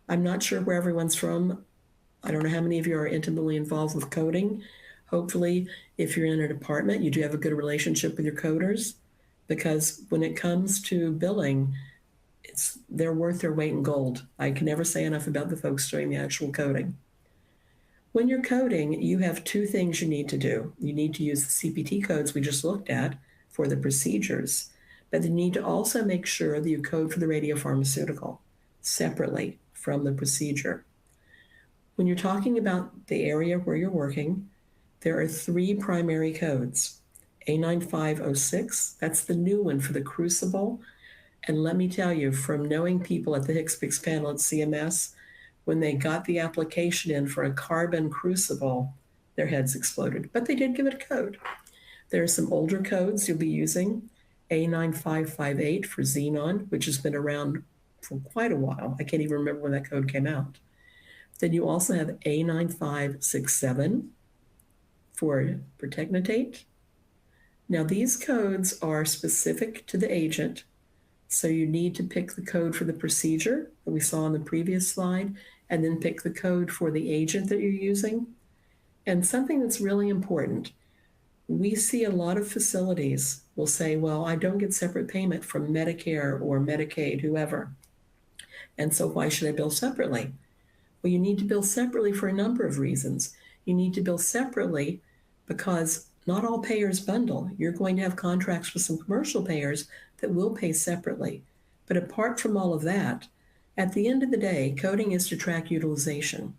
I'm not sure where everyone's from. I don't know how many of you are intimately involved with coding. Hopefully, if you're in a department, you do have a good relationship with your coders, because when it comes to billing, they're worth their weight in gold. I can never say enough about the folks doing the actual coding. When you're coding, you have two things you need to do. You need to use the CPT codes we just looked at for the procedures, but you need to also make sure that you code for the radiopharmaceutical separately from the procedure. When you're talking about the area where you're working, there are three primary codes. A9506, that's the new one for the crucible. And let me tell you, from knowing people at the HCPCS panel at CMS, when they got the application in for a carbon crucible, their heads exploded. But they did give it a code. There are some older codes you'll be using. A9558 for xenon, which has been around for quite a while. I can't even remember when that code came out. Then you also have A9567 for pertechnetate. Now, these codes are specific to the agent, so you need to pick the code for the procedure that we saw on the previous slide, and then pick the code for the agent that you're using. And something that's really important, we see a lot of facilities will say, well, I don't get separate payment from Medicare or Medicaid, whoever. And so why should I bill separately? Well, you need to bill separately for a number of reasons. You need to bill separately because not all payers bundle. You're going to have contracts with some commercial payers that will pay separately. But apart from all of that, at the end of the day, coding is to track utilization.